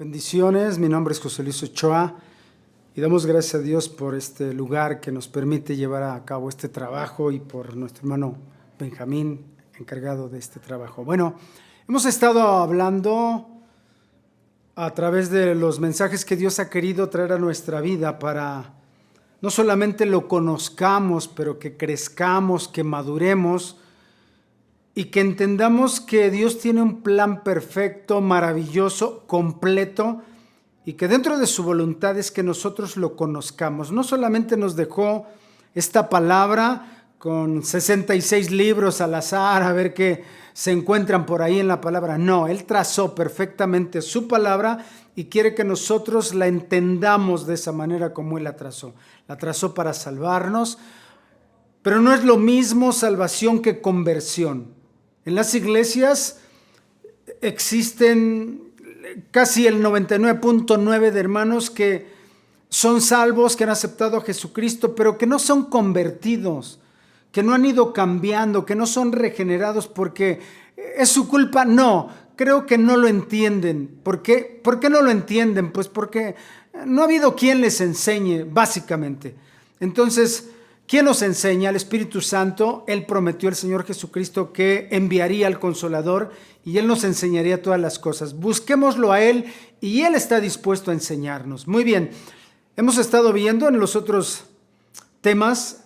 Bendiciones, mi nombre es José Luis Ochoa y damos gracias a Dios por este lugar que nos permite llevar a cabo este trabajo y por nuestro hermano Benjamín, encargado de este trabajo. Bueno, hemos estado hablando a través de los mensajes que Dios ha querido traer a nuestra vida para no solamente lo conozcamos, pero que crezcamos, que maduremos y que entendamos que Dios tiene un plan perfecto, maravilloso, completo, y que dentro de su voluntad es que nosotros lo conozcamos. No solamente nos dejó esta palabra con 66 libros al azar, a ver qué se encuentran por ahí en la palabra. No, Él trazó perfectamente su palabra y quiere que nosotros la entendamos de esa manera como Él la trazó. La trazó para salvarnos, pero no es lo mismo salvación que conversión. En las iglesias existen casi el 99.9 de hermanos que son salvos, que han aceptado a Jesucristo, pero que no son convertidos, que no han ido cambiando, que no son regenerados porque es su culpa. No, creo que no lo entienden. ¿Por qué? ¿Por qué no lo entienden? Pues porque no ha habido quien les enseñe, básicamente. Entonces, ¿quién nos enseña? El Espíritu Santo. Él prometió al Señor Jesucristo que enviaría al Consolador y Él nos enseñaría todas las cosas. Busquémoslo a Él y Él está dispuesto a enseñarnos. Muy bien, hemos estado viendo en los otros temas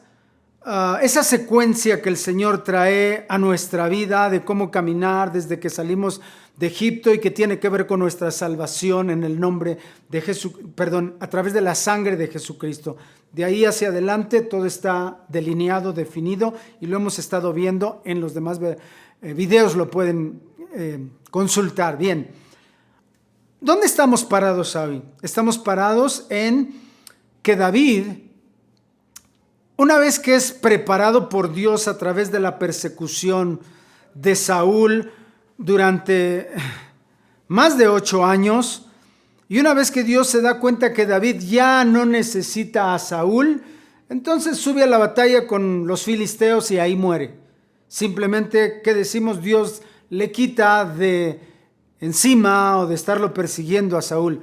esa secuencia que el Señor trae a nuestra vida de cómo caminar desde que salimos de Egipto y que tiene que ver con nuestra salvación en el nombre de Jesús, a través de la sangre de Jesucristo. De ahí hacia adelante todo está delineado, definido y lo hemos estado viendo en los demás videos, lo pueden consultar. Bien, ¿dónde estamos parados hoy? Estamos parados en que David, una vez que es preparado por Dios a través de la persecución de Saúl durante más de 8 años, y una vez que Dios se da cuenta que David ya no necesita a Saúl, entonces sube a la batalla con los filisteos y ahí muere. Simplemente, ¿qué decimos? Dios le quita de encima o de estarlo persiguiendo a Saúl.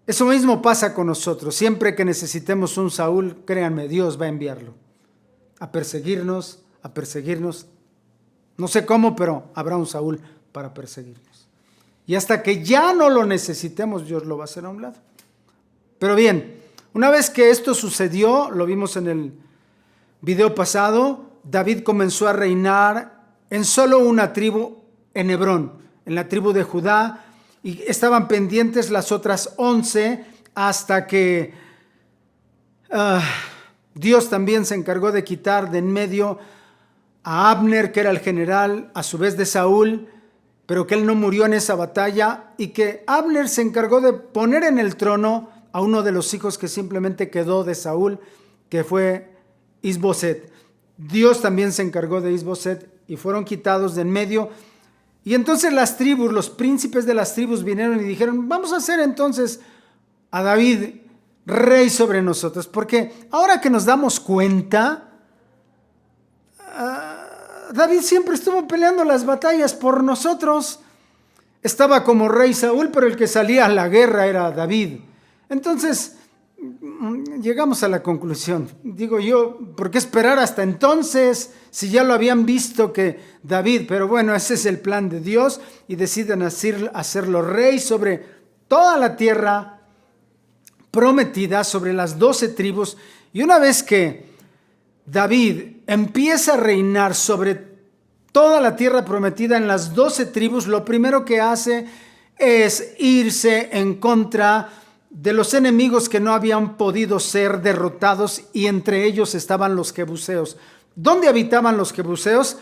Eso mismo pasa con nosotros. Siempre que necesitemos un Saúl, créanme, Dios va a enviarlo a perseguirnos, a perseguirnos. No sé cómo, pero habrá un Saúl para perseguirnos. Y hasta que ya no lo necesitemos, Dios lo va a hacer a un lado. Pero bien, una vez que esto sucedió, lo vimos en el video pasado, David comenzó a reinar en solo una tribu en Hebrón, en la tribu de Judá, y estaban pendientes las otras 11 hasta que Dios también se encargó de quitar de en medio a Abner, que era el general a su vez de Saúl, pero que él no murió en esa batalla, y que Abner se encargó de poner en el trono a uno de los hijos que simplemente quedó de Saúl, que fue Isboset. Dios también se encargó de Isboset y fueron quitados de en medio. Y entonces las tribus, los príncipes de las tribus vinieron y dijeron: vamos a hacer entonces a David rey sobre nosotros, porque ahora que nos damos cuenta, David siempre estuvo peleando las batallas por nosotros. Estaba como rey Saúl, pero el que salía a la guerra era David. Entonces llegamos a la conclusión, digo yo, ¿por qué esperar hasta entonces si ya lo habían visto que David? Pero bueno, ese es el plan de Dios y deciden hacerlo rey sobre toda la tierra prometida, sobre las 12 tribus. Y una vez que David empieza a reinar sobre toda la tierra prometida en las 12 tribus, lo primero que hace es irse en contra de los enemigos que no habían podido ser derrotados, y entre ellos estaban los jebuseos. ¿Dónde habitaban los jebuseos?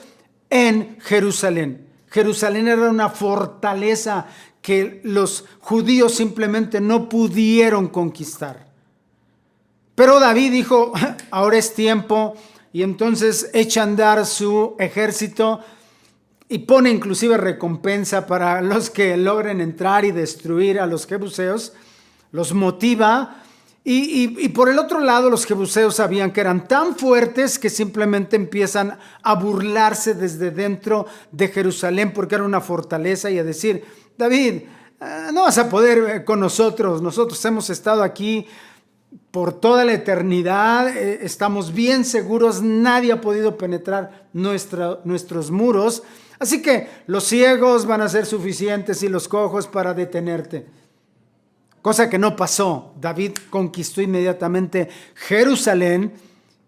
En Jerusalén. Jerusalén era una fortaleza que los judíos simplemente no pudieron conquistar. Pero David dijo: ahora es tiempo, y entonces echa a andar su ejército y pone inclusive recompensa para los que logren entrar y destruir a los jebuseos. Los motiva, y por el otro lado los jebuseos sabían que eran tan fuertes que simplemente empiezan a burlarse desde dentro de Jerusalén, porque era una fortaleza, y a decir: David, no vas a poder con nosotros. Nosotros hemos estado aquí por toda la eternidad, estamos bien seguros, nadie ha podido penetrar nuestros muros. Así que los ciegos van a ser suficientes y los cojos para detenerte. Cosa que no pasó. David conquistó inmediatamente Jerusalén,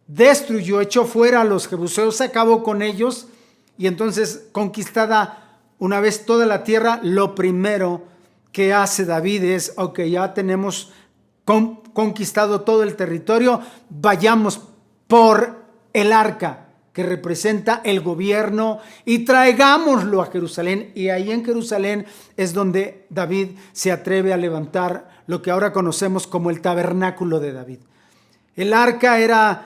destruyó, echó fuera a los jebuseos, acabó con ellos, y entonces, conquistada una vez toda la tierra, lo primero que hace David es, ok, ya tenemos conquistado todo el territorio, vayamos por el arca que representa el gobierno y traigámoslo a Jerusalén. Y ahí en Jerusalén es donde David se atreve a levantar lo que ahora conocemos como el tabernáculo de David. El arca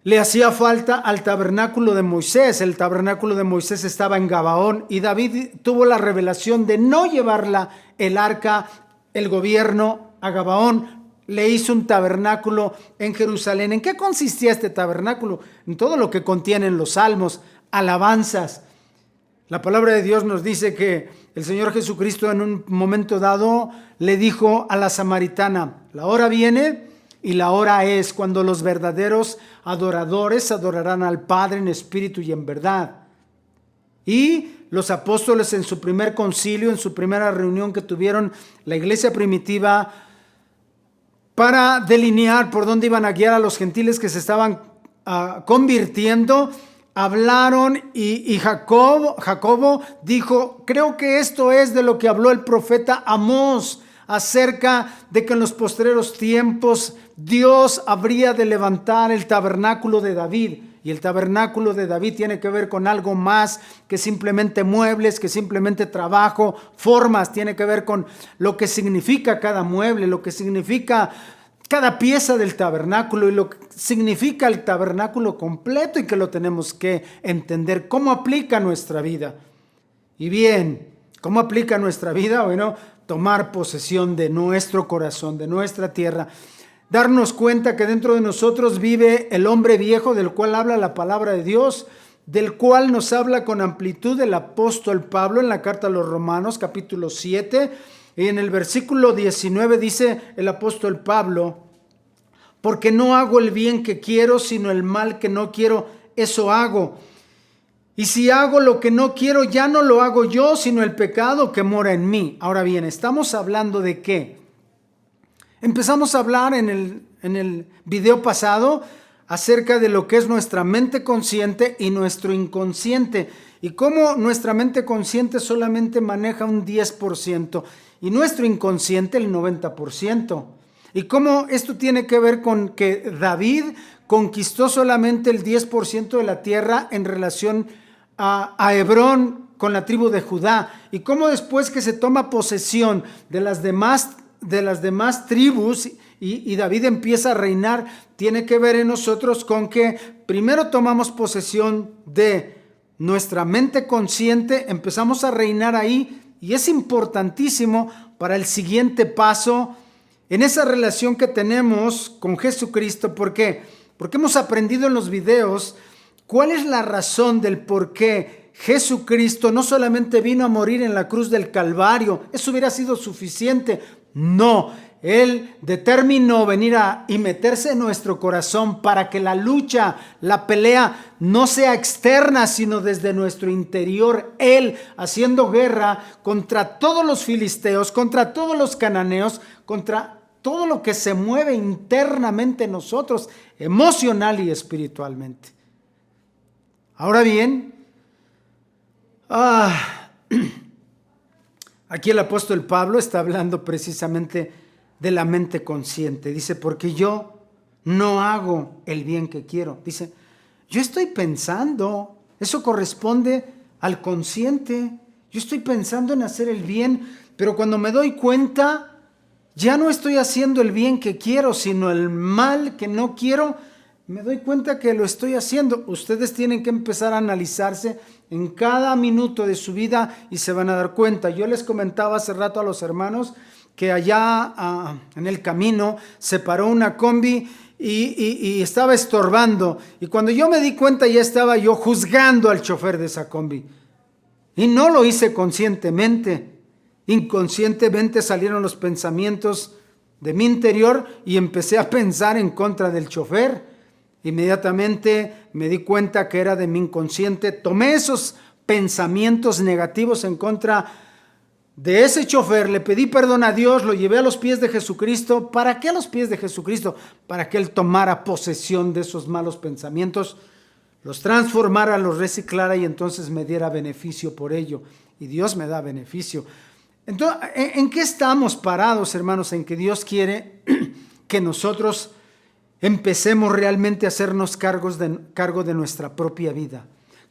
le hacía falta al tabernáculo de Moisés. El tabernáculo de Moisés estaba en Gabaón y David tuvo la revelación de no llevarla, el arca, el gobierno, a Gabaón. Le hizo un tabernáculo en Jerusalén. ¿En qué consistía este tabernáculo? En todo lo que contienen los salmos, alabanzas. La palabra de Dios nos dice que el Señor Jesucristo en un momento dado le dijo a la samaritana: la hora viene y la hora es cuando los verdaderos adoradores adorarán al Padre en espíritu y en verdad. Y los apóstoles en su primer concilio, en su primera reunión que tuvieron la iglesia primitiva, para delinear por dónde iban a guiar a los gentiles que se estaban convirtiendo, hablaron y Jacobo dijo: creo que esto es de lo que habló el profeta Amós acerca de que en los postreros tiempos Dios habría de levantar el tabernáculo de David. Y el tabernáculo de David tiene que ver con algo más que simplemente muebles, que simplemente trabajo, formas. Tiene que ver con lo que significa cada mueble, lo que significa cada pieza del tabernáculo y lo que significa el tabernáculo completo, y que lo tenemos que entender. ¿Cómo aplica nuestra vida? Y bien, ¿cómo aplica nuestra vida? Bueno, tomar posesión de nuestro corazón, de nuestra tierra. Darnos cuenta que dentro de nosotros vive el hombre viejo del cual habla la palabra de Dios, del cual nos habla con amplitud el apóstol Pablo en la carta a los Romanos, capítulo 7, y en el versículo 19 dice el apóstol Pablo: porque no hago el bien que quiero, sino el mal que no quiero, eso hago. Y si hago lo que no quiero, ya no lo hago yo, sino el pecado que mora en mí. Ahora bien, ¿estamos hablando de qué? Empezamos a hablar en el video pasado acerca de lo que es nuestra mente consciente y nuestro inconsciente, y cómo nuestra mente consciente solamente maneja un 10% y nuestro inconsciente el 90%. Y cómo esto tiene que ver con que David conquistó solamente el 10% de la tierra en relación a Hebrón con la tribu de Judá, y cómo después que se toma posesión de las demás tribus y David empieza a reinar, tiene que ver en nosotros con que primero tomamos posesión de nuestra mente consciente, empezamos a reinar ahí, y es importantísimo para el siguiente paso en esa relación que tenemos con Jesucristo. ¿Por qué? Porque hemos aprendido en los videos cuál es la razón del por qué Jesucristo no solamente vino a morir en la cruz del Calvario, eso hubiera sido suficiente. No, Él determinó venir y meterse en nuestro corazón para que la lucha, la pelea no sea externa, sino desde nuestro interior. Él haciendo guerra contra todos los filisteos, contra todos los cananeos, contra todo lo que se mueve internamente en nosotros, emocional y espiritualmente. Ahora bien, aquí el apóstol Pablo está hablando precisamente de la mente consciente. Dice: porque yo no hago el bien que quiero. Dice, yo estoy pensando, eso corresponde al consciente. Yo estoy pensando en hacer el bien, pero cuando me doy cuenta, ya no estoy haciendo el bien que quiero, sino el mal que no quiero. Me doy cuenta que lo estoy haciendo. Ustedes tienen que empezar a analizarse en cada minuto de su vida y se van a dar cuenta. Yo les comentaba hace rato a los hermanos que allá en el camino se paró una combi y estaba estorbando. Y cuando yo me di cuenta, ya estaba yo juzgando al chofer de esa combi. Y no lo hice conscientemente. Inconscientemente salieron los pensamientos de mi interior y empecé a pensar en contra del chofer. Inmediatamente me di cuenta que era de mi inconsciente. Tomé esos pensamientos negativos en contra de ese chofer, le pedí perdón a Dios, lo llevé a los pies de Jesucristo. ¿Para qué a los pies de Jesucristo? Para que Él tomara posesión de esos malos pensamientos, los transformara, los reciclara y entonces me diera beneficio por ello. Y Dios me da beneficio. Entonces, ¿en qué estamos parados, hermanos? En que Dios quiere que nosotros empecemos realmente a hacernos cargo de nuestra propia vida,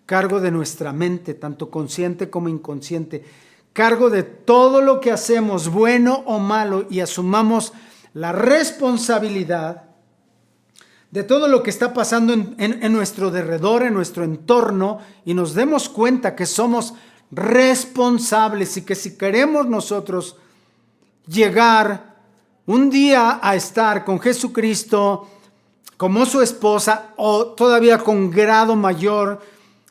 cargo de nuestra mente, tanto consciente como inconsciente, cargo de todo lo que hacemos, bueno o malo, y asumamos la responsabilidad de todo lo que está pasando en nuestro derredor, en nuestro entorno, y nos demos cuenta que somos responsables y que si queremos nosotros llegar un día a estar con Jesucristo como su esposa, o todavía con grado mayor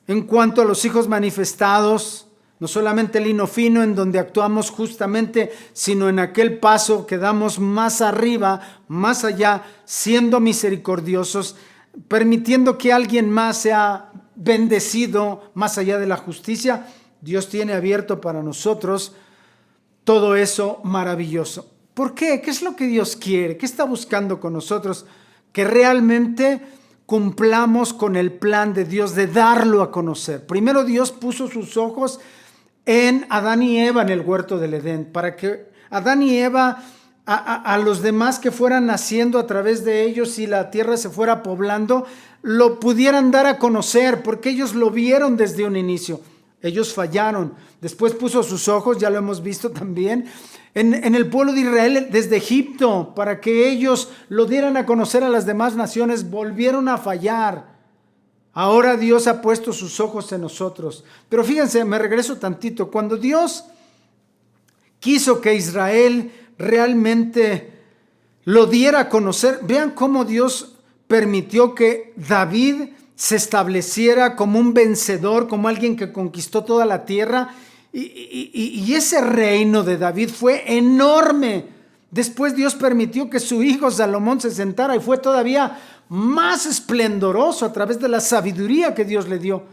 en cuanto a los hijos manifestados, no solamente el lino fino en donde actuamos justamente, sino en aquel paso que damos más arriba, más allá, siendo misericordiosos, permitiendo que alguien más sea bendecido más allá de la justicia. Dios tiene abierto para nosotros todo eso maravilloso. ¿Por qué? ¿Qué es lo que Dios quiere? ¿Qué está buscando con nosotros? Que realmente cumplamos con el plan de Dios de darlo a conocer. Primero Dios puso sus ojos en Adán y Eva en el huerto del Edén, para que Adán y Eva, a los demás que fueran naciendo a través de ellos y la tierra se fuera poblando, lo pudieran dar a conocer, porque ellos lo vieron desde un inicio. Ellos fallaron. Después puso sus ojos, ya lo hemos visto también, en el pueblo de Israel desde Egipto, para que ellos lo dieran a conocer a las demás naciones. Volvieron a fallar. Ahora Dios ha puesto sus ojos en nosotros. Pero fíjense, me regreso tantito. Cuando Dios quiso que Israel realmente lo diera a conocer, vean cómo Dios permitió que David se estableciera como un vencedor, como alguien que conquistó toda la tierra. Y ese reino de David fue enorme. Después Dios permitió que su hijo Salomón se sentara y fue todavía más esplendoroso a través de la sabiduría que Dios le dio.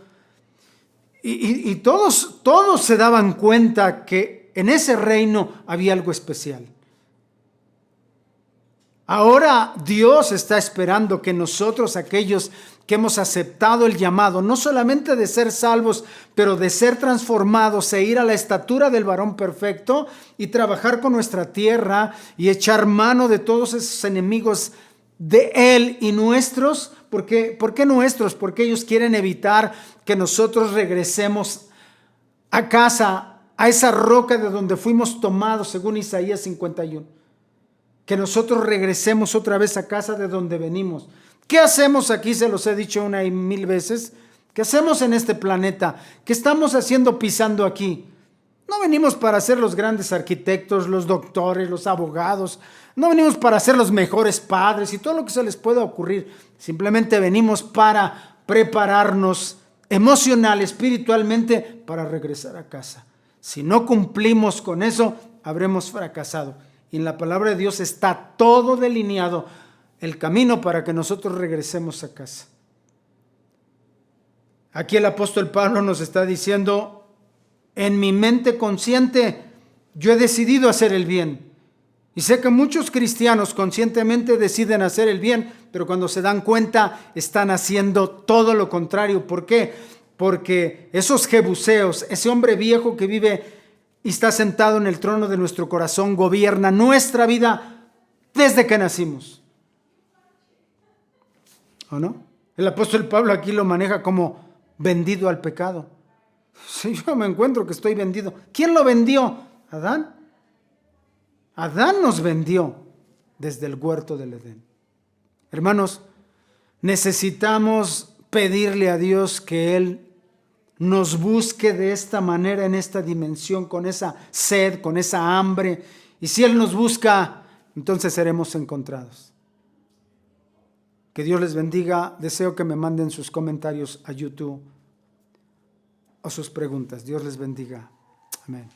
Y todos se daban cuenta que en ese reino había algo especial. Ahora Dios está esperando que nosotros, aquellos que hemos aceptado el llamado, no solamente de ser salvos, pero de ser transformados e ir a la estatura del varón perfecto y trabajar con nuestra tierra y echar mano de todos esos enemigos de Él y nuestros. ¿Por qué nuestros? Porque ellos quieren evitar que nosotros regresemos a casa, a esa roca de donde fuimos tomados, según Isaías 51. Que nosotros regresemos otra vez a casa de donde venimos. ¿Qué hacemos aquí? Se los he dicho una y mil veces. ¿Qué hacemos en este planeta? ¿Qué estamos haciendo pisando aquí? No venimos para ser los grandes arquitectos, los doctores, los abogados. No venimos para ser los mejores padres y todo lo que se les pueda ocurrir. Simplemente venimos para prepararnos emocional, espiritualmente, para regresar a casa. Si no cumplimos con eso, habremos fracasado. Y en la palabra de Dios está todo delineado, el camino para que nosotros regresemos a casa. Aquí el apóstol Pablo nos está diciendo: en mi mente consciente yo he decidido hacer el bien. Y sé que muchos cristianos conscientemente deciden hacer el bien, pero cuando se dan cuenta están haciendo todo lo contrario. ¿Por qué? Porque esos jebuseos, ese hombre viejo que vive y está sentado en el trono de nuestro corazón, gobierna nuestra vida desde que nacimos. ¿O no? El apóstol Pablo aquí lo maneja como vendido al pecado. Si yo me encuentro que estoy vendido, ¿quién lo vendió? ¿Adán? Adán nos vendió desde el huerto del Edén. Hermanos, necesitamos pedirle a Dios que Él nos busque de esta manera, en esta dimensión, con esa sed, con esa hambre. Y si Él nos busca, entonces seremos encontrados. Que Dios les bendiga. Deseo que me manden sus comentarios a YouTube o sus preguntas. Dios les bendiga. Amén.